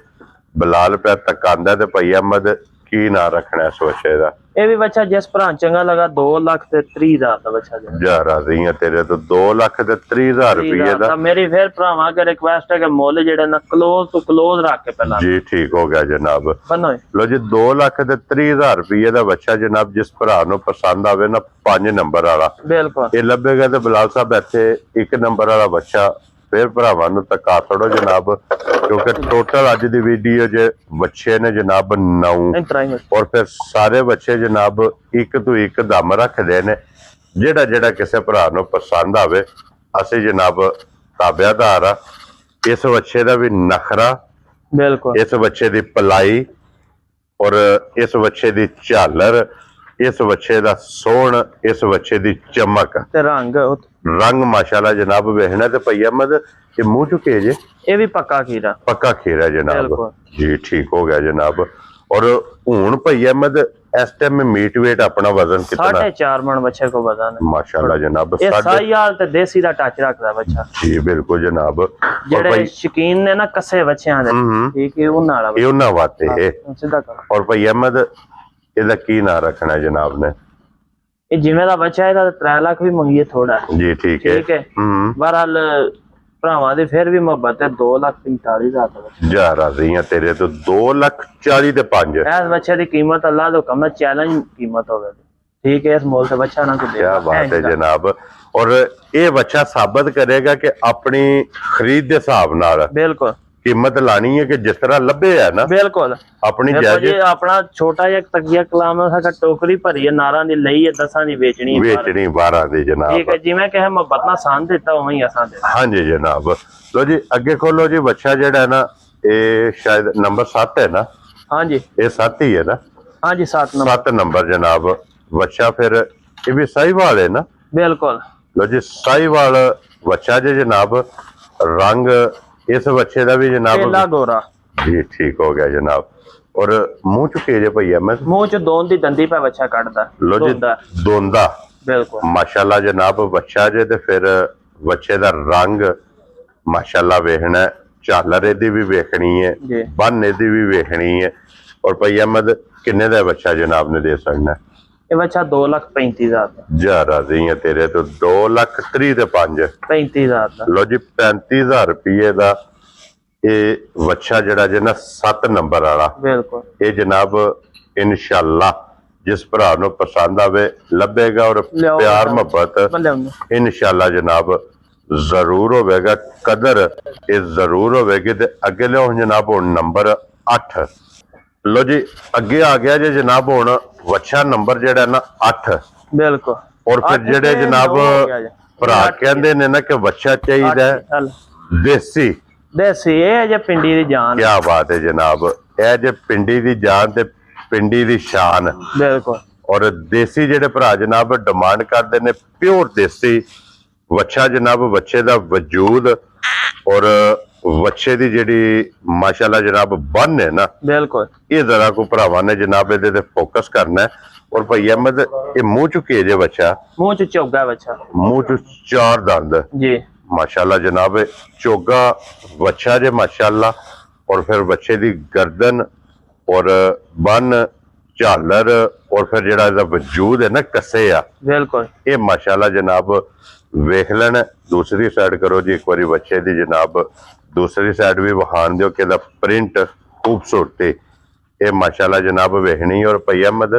A: बलाल पे तक आंदा ते भई अहमद की ना रखना इस बच्चे दा?
B: ये भी बच्चा जिस भरा चंगा लगा 2,30,000 दा बच्चा जो
A: जा राजी है तेरे तो 2,30,000 रुपये दा।
B: मेरी फिर भरावां अगर रिक्वेस्ट है कि मुੱਲ जेड़े ना क्लोज टू क्लोज रख के पहला
A: जी ठीक हो गया जनाब।
B: बनो
A: लो जी 2,30,000 रुपये का बच्चा जनाब जिस भरा नु पसंद आवे ना 5 नंबर वाला
B: बिल्कुल
A: ये लभेगा तो बलाल साहब इत्थे 1 नंबर वाला बच्चा फिर भरावां नु तका छोड़ो जनाब क्योंकि टोटल अज दी वीडियो च बच्चे ने जनाब 9 और फिर सारे बच्चे जनाब एक तो एक दम रखते ने जेड़ा जेड़ा किसी भरा नु पसंद आवे असी जनाब ਤਾਬਿਆਦਾਰ ਆ। ਇਸ ਬੱਚੇ ਦਾ ਵੀ ਨਖਰਾ,
B: ਬਿਲਕੁਲ
A: ਇਸ ਬੱਚੇ ਦੀ ਪਲਾਈ ਔਰ ਇਸ ਬੱਚੇ ਦੀ ਝਾਲਰ, ਇਸ ਬੱਚੇ ਦਾ ਸੋਹਣ, ਇਸ ਬੱਚੇ ਦੀ ਚਮਕ
B: ਤੇ ਰੰਗ
A: ਮਾਸ਼ਾਅੱਲਾ ਜਨਾਬ ਵੇਖਣਾ। ਤੇ ਭਈ ਅਹਿਮਦ ਇਹ ਮੂੰਹ ਚੁਕੇ ਜੇ,
B: ਇਹ ਵੀ ਪੱਕਾ ਖੀਰਾ,
A: ਪੱਕਾ ਖੀਰਾ ਜਨਾਬ
B: ਬਿਲਕੁਲ।
A: ਜੀ, ਠੀਕ ਹੋ ਗਿਆ ਜਨਾਬ। ਔਰ ਹੁਣ ਭਈ ਅਹਿਮਦ ਇਸ ਟਾਈਮ ਮੀਟ weight ਆਪਣਾ ਵਜ਼ਨ ਕਿੰਨਾ?
B: 4.5 ਮਣ ਬੱਚੇ ਕੋ ਵਜ਼ਨ ਹੈ
A: ਮਾਸ਼ਾਅੱਲਾ ਜਨਾਬ।
B: ਇਹ ਸਾਈਵਾਲ ਤੇ ਦੇਸੀ ਦਾ ਟੱਚ ਰੱਖਦਾ ਬੱਚਾ
A: ਜੀ, ਬਿਲਕੁਲ ਜਨਾਬ।
B: ਜਿਹੜੇ ਸ਼ੌਕੀਨ ਨੇ ਨਾ ਕੱਸੇ ਬੱਚਿਆਂ ਦੇ, ਠੀਕ ਹੈ, ਉਹਨਾਂ ਵਾਲਾ
A: ਇਹ ਉਹਨਾਂ ਵਾਸਤੇ
B: ਸਿੱਧਾ ਕਰੋ।
A: ਔਰ ਭਈ ਅਹਿਮਦ ਇਹਦਾ ਕੀ ਨਾਂ ਰੱਖਣਾ ਜਨਾਬ ਨੇ?
B: ਇਹ ਜਿਵੇਂ ਦਾ ਬੱਚਾ ਇਹਦਾ 3 ਲੱਖ ਵੀ ਮੰਗੀਏ ਥੋੜਾ
A: ਜੀ, ਠੀਕ ਹੈ।
B: ਠੀਕ ਹੈ। ਬਹਰਹਾਲ ਭਰਾਵਾਂ ਦੇ ਫਿਰ ਵੀ ਮੁਹੱਬਤ ਹੈ। 2,45,000 ਦਾ ਬੱਚਾ
A: ਜਾ ਰਾਜ਼ੀਆਂ ਤੇਰੇ ਤੋਂ 2,40,000 ਤੇ 5।
B: ਇਸ ਬੱਚੇ ਦੀ ਕੀਮਤ ਅੱਲਾਹ ਦਾ ਹੁਕਮ ਹੈ, ਚੈਲੰਜ ਕੀਮਤ ਹੋਵੇ, ਠੀਕ ਹੈ। ਇਸ ਮੁੱਲ ਤੇ ਬੱਚਾ ਨਾ ਕੋਈ
A: क्या बात है जनाब। और ये बच्चा साबित करेगा कि अपनी खरीद के हिसाब नाल
B: बिल्कुल
A: कीमत लानी है कि जिस तरह लभे है ना
B: बिल्कुल
A: अपनी
B: देखो जी,
A: जायज
B: अपना छोटा जिहा तकिया कलाम सा टोकरी भरी है, नारा दी लई है, 10 दी बेचनी है,
A: बेचनी 12 दी जनाब।
B: ठीक है। जिवें कहे मोहब्बत ना सान देता उवें ही असां दे।
A: हाँ जी जनाब। लो जी अगे खोलो जी। बच्चा जेड़ा है ना ये शायद नंबर 7 है ना?
B: हाँ जी,
A: ये 7 ही है ना?
B: हाँ जी, 7 नंबर
A: 7 नंबर जनाब। बच्चा फिर ये भी साहिवाल है ना?
B: बिल्कुल।
A: लो जी साहिवाल बच्चा जी जनाब। रंग इस बच्चे का भी जनाब
B: केला गोरा
A: जी, ठीक हो गया जनाब। और मुंह चुके जे भैया मैं
B: मुंह च दोंद दी दंदी पे बच्चा काटदा।
A: लो जी दोंदा
B: बिल्कुल
A: माशाल्लाह जनाब बच्चा जे। ते फिर बच्चे दा रंग माशाल्लाह वेखना, झालर एदी भी वेखनी है, बन एदी भी वेखनी है। और भैया अहमद किन्ने दा बच्चा जनाब ने दे सकना?
B: ये बच्चा 2,35,000 ਦਾ।
A: जा राजी है तेरे तो 2,30,000 ते 5।
B: 35,000 ਦਾ।
A: लो जी 35,000 रुपये का ये बच्चा जड़ा जे ना 7 नंबर वाला
B: बिल्कुल
A: ये जनाब इंशाल्लाह जिस भरा नूं पसंद आवे लभेगा और प्यार मोहब्बत इंशाल्लाह जनाब जरूर होवेगा। कदर ये जरूर होवेगी। ते अगे लियो जनाब हुण नंबर 8। लो जी अगे आ गया जी जनाब हुण बच्चा नंबर जेड़ा ना 8।
B: बिल्कुल।
A: और फिर जेड़े जनाब भरा कहंदे ने ना कि बच्चा चाहिए देसी
B: देसी ये जे पिंडी दी जान।
A: क्या बात है जनाब। ये जे पिंडी दी जान ते पिंडी दी शान।
B: बिल्कुल।
A: और देसी जेड़े भरा जनाब डिमांड करते ने प्योर देसी बच्चा जनाब। बच्चे दा वजूद और बच्चे दी जेड़ी माशाल्लाह जनाब बन है ना,
B: बिल्कुल
A: ये जरा को भरावां ने जनाब इहदे ते फोकस करना है। और भाई अहमद ये मुंह चुके जे बच्चा,
B: मुंह च चोगा बच्चा,
A: मुंह च 4 दंद
B: जी
A: माशाल्लाह जनाब। चोगा बच्चा जे माशाल्लाह। और फिर बच्चे दी गर्दन और बन झालर और फिर जेड़ा इहदा वजूद है ना कसे आ,
B: बिल्कुल
A: ये माशाल्लाह जनाब वेख लेना। दूसरी साइड करो जी एक बारी बच्चे दी जनाब। दूसरी साइड भी वहान दियो कि प्रिंट खूबसूरती ये माशाल्लाह जनाब वेखनी। और भई अहमद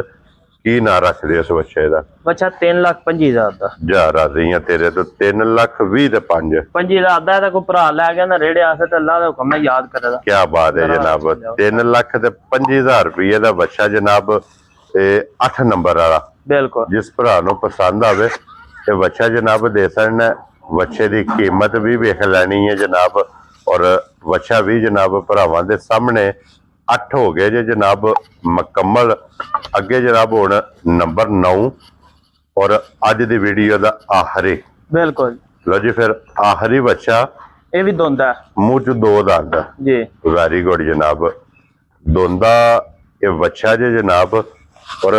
A: की ना रख दे उस बच्चे दा?
B: बच्चा 3,25,000 ਦਾ।
A: जा राजी है तेरे तो 3,20,000 ते 5।
B: 25,000 ਦਾ ਕੋਈ ਭਰਾ ਲੈ ਗਿਆ ਨਾ ਰੇੜੇ ਆਸੇ ਤੇ ਅੱਲਾਹ ਦਾ ਹੁਕਮ ਹੈ ਯਾਦ ਕਰੇਗਾ।
A: क्या बात है जनाब। 3,25,000 रुपये का बच्चा जनाब 8 नंबर वाला
B: बिल्कुल
A: जिस भरा नूं पसंद आवे ते बच्चा जनाब दे सकना। बच्चे की कीमत भी वेख लैनी है जनाब। और बच्चा भी जनाब भरावां दे सामने 8 हो गए जे जनाब मुकम्मल। अगे जनाब हुण नंबर 9 और अज दी वीडियो दा आखिरी।
B: बिल्कुल।
A: लो जी फिर आखिरी बच्चा
B: ये भी दोंदा
A: मुंह च 2 दंद
B: जी।
A: वेरी गुड जनाब। दोंदा ये बच्चा जे जनाब। और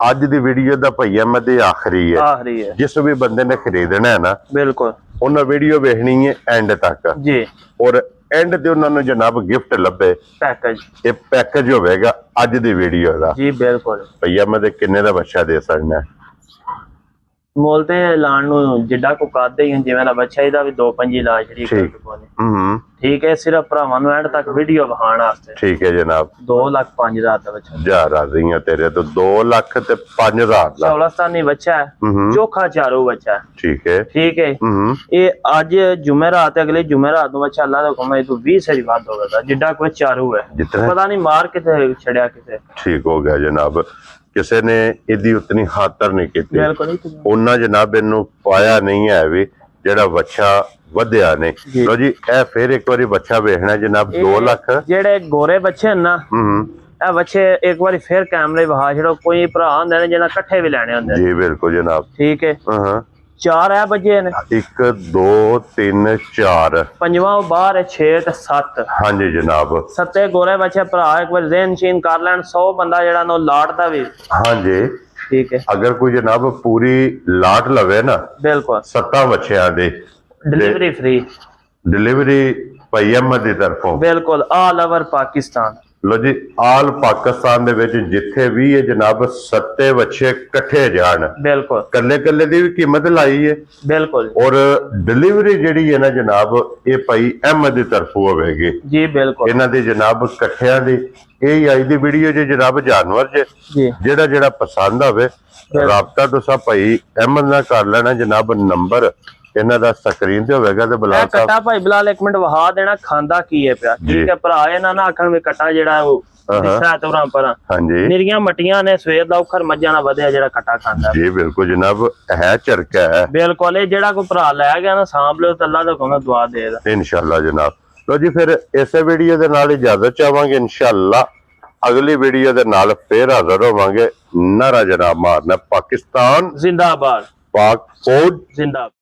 A: अज दी वीडियो दा भई अहमद आखिरी है। जिस भी बंदे ने खरीदना है ना,
B: बिल्कुल
A: उन्हें वीडियो देखनी है एंड तक
B: जी।
A: और एंड ते उन्होंने जनाब गिफ्ट लभे
B: पैकेज,
A: ये पैकेज होवेगा अज दी वीडियो दा
B: जी। बिल्कुल
A: भैया मैं किन्ने दा बच्चा दे सकना है?
B: मोल ते लाण नूं जिड्डा को कादे ही जिवें दा बच्चा ਇਹਦਾ ਵੀ 2-5 लाख शरीक
A: ठीक।
B: ठीक है। सिर्फ भरावां नूं एंड तक वीडियो विखाण वास्ते।
A: ठीक है जनाब।
B: 2,05,000 ਦਾ बच्चा।
A: जा राजी है तेरे तो 2,05,000 दा
B: चौलास्तानी बच्चा है, चोखा चारू बच्चा है।
A: ठीक है।
B: ठीक है। ये आज जुमेरात है, अगले जुमेरात नूं बच्चा अल्लाह दा हुक्म है तो 20 सरी वाद होगा जिड्डा कोई चारू है। पता नहीं मार किते छड़िया किते।
A: ठीक हो गया जनाब। किसी ने इदी उतनी खातर नहीं की। उन्ना जनाब इनू पाया नहीं है भी जेड़ा बच्चा ਵਧਿਆ ਨੇ।
B: ਜੀ।
A: ਲੋ ਜੀ ਇਹ ਫਿਰ ਇੱਕ ਵਾਰੀ ਬੱਚਾ ਵੇਖਣਾ ਜਨਾਬ 2 ਲੱਖ।
B: ਜਿਹੜੇ ਗੋਰੇ ਬੱਚੇ ਹਨ ਨਾ
A: ਹੂੰ
B: ਇਹ ਬੱਚੇ ਇੱਕ ਵਾਰੀ ਫਿਰ ਕੈਮਰੇ ਵਿਖਾ ਛੜੋ। ਕੋਈ ਭਰਾ ਹੁੰਦੇ ਨੇ ਜਿਹਨਾਂ ਇਕੱਠੇ ਵੀ ਲੈਣੇ ਹੁੰਦੇ ਨੇ।
A: ਜੀ ਬਿਲਕੁਲ ਜਨਾਬ।
B: ਠੀਕ ਹੈ।
A: ਹਾਂ
B: 4 ਇਹ ਬੱਚੇ ਨੇ
A: 1 2 3 4
B: ਪੰਜਵਾਂ ਉਹ ਬਾਹਰ ਹੈ 6 ਤੇ 7।
A: ਹਾਂਜੀ ਜਨਾਬ।
B: ਸੱਤੇ ਗੋਰੇ ਬੱਚੇ ਭਰਾ ਇੱਕ ਵਾਰ ਜ਼ੇਨ ਸ਼ੀਨ ਕਰ ਲੈਣ 100 ਬੰਦਾ ਜਿਹੜਾ ਨਾ ਲਾਟਦਾ ਵੀ।
A: ਹਾਂਜੀ
B: ਠੀਕ ਹੈ।
A: ਅਗਰ ਕੋਈ ਜਨਾਬ ਪੂਰੀ ਲਾਟ ਲਵੇ ਨਾ
B: ਬਿਲਕੁਲ
A: 7 ਬੱਚਿਆਂ ਦੀ
B: ਡਿਲੀਵਰੀ ਫ੍ਰੀ।
A: ਡਿਲੀਵਰੀ ਭਾਈ ਅਹਿਮਦ ਦੀ ਤਰਫੋਂ
B: ਬਿਲਕੁਲ ਆਲ ਓਵਰ ਪਾਕਿਸਤਾਨ।
A: ਲੋ ਜੀ ਆਲ ਪਾਕਿਸਤਾਨ ਦੇ ਵਿੱਚ ਜਿੱਥੇ ਵੀ ਇਹ ਜਨਾਬ 7 ਬੱਚੇ ਇਕੱਠੇ ਜਾਣ
B: ਬਿਲਕੁਲ
A: ਕੱਲੇ ਕੱਲੇ ਦੀ ਵੀ ਕੀਮਤ ਲਾਈ ਹੈ।
B: ਬਿਲकुल
A: ਔਰ ਡਿਲੀਵਰੀ ਜਿਹੜੀ ਹੈ ਨਾ ਜਨਾਬ ਇਹ ਭਾਈ ਅਹਿਮਦ ਦੀ ਤਰਫੋਂ ਹੋਵੇਗੀ
B: ਜੀ। ਬਿਲकुल
A: ਇਹਨਾਂ ਦੇ ਜਨਾਬ ਇਕੱਠਿਆਂ ਦੀ ਇਹ ਅੱਜ ਦੀ ਵੀਡੀਓ 'ਚ ਜਨਾਬ ਜਾਨਵਰ
B: ਜੀ
A: ਜਿਹੜਾ ਜਿਹੜਾ ਪਸੰਦ ਆਵੇ ਰਾਬਤਾ ਤੁਸੀਂ ਭਾਈ ਅਹਿਮਦ ਨਾਲ ਕਰ ਲੈਣਾ ਜਨਾਬ। ਨੰਬਰ ਇਹਨਾਂ ਦਾ ਸਕਰੀਨ ਤੇ ਹੋਵੇਗਾ ਤੇ ਬਲਾਲ ਸਾਹਿਬ
B: ਕਟਾ ਭਾਈ ਬਲਾਲ ਇੱਕ ਮਿੰਟ ਵਹਾ ਦੇਣਾ ਖਾਂਦਾ ਕੀ ਹੈ ਪਿਆ। ਠੀਕ ਹੈ ਭਰਾ ਇਹਨਾਂ ਨਾ ਆਖਣ ਵੀ ਕਟਾ ਜਿਹੜਾ ਉਹ ਦਿਸਾ ਤੋਰਾਂ ਪਰ
A: ਹਾਂਜੀ
B: ਨਿਰੀਆਂ ਮਟੀਆਂ ਨੇ ਸਵੇਰ ਦਾ ਉਖਰ ਮੱਝਾਂ ਨਾਲ ਵਧਿਆ ਜਿਹੜਾ ਕਟਾ ਖਾਂਦਾ।
A: ਜੀ ਬਿਲਕੁਲ ਜਨਾਬ ਹੈ ਚਰਕਾ ਹੈ।
B: ਬਿਲकुल ਇਹ ਜਿਹੜਾ ਕੋਈ ਭਰਾ ਲੈ ਗਿਆ ਨਾ ਸਾਂਭ ਲਿਓ ਤਾਂ ਅੱਲਾ ਦਾ ਹੁਕਮ ਦੁਆ ਦੇਗਾ
A: ਇਨਸ਼ਾਅੱਲਾ ਜਨਾਬ। ਲੋ ਜੀ ਫਿਰ ਇਸੇ ਵੀਡੀਓ ਦੇ ਨਾਲ ਇਜਾਜ਼ਤ ਚਾਹਾਂਗੇ। ਇਨਸ਼ਾਅੱਲਾ ਅਗਲੀ ਵੀਡੀਓ ਦੇ ਨਾਲ ਫੇਰ ਹਾਜ਼ਰ ਹੋਵਾਂਗੇ। ਨਾਰਾ ਜਨਾਬ ਮਾਰਨਾ ਪਾਕਿਸਤਾਨ
B: ਜ਼ਿੰਦਾਬਾਦ
A: ਪਾਕ ਫੌਜ
B: ਜ਼ਿੰਦਾਬਾਦ।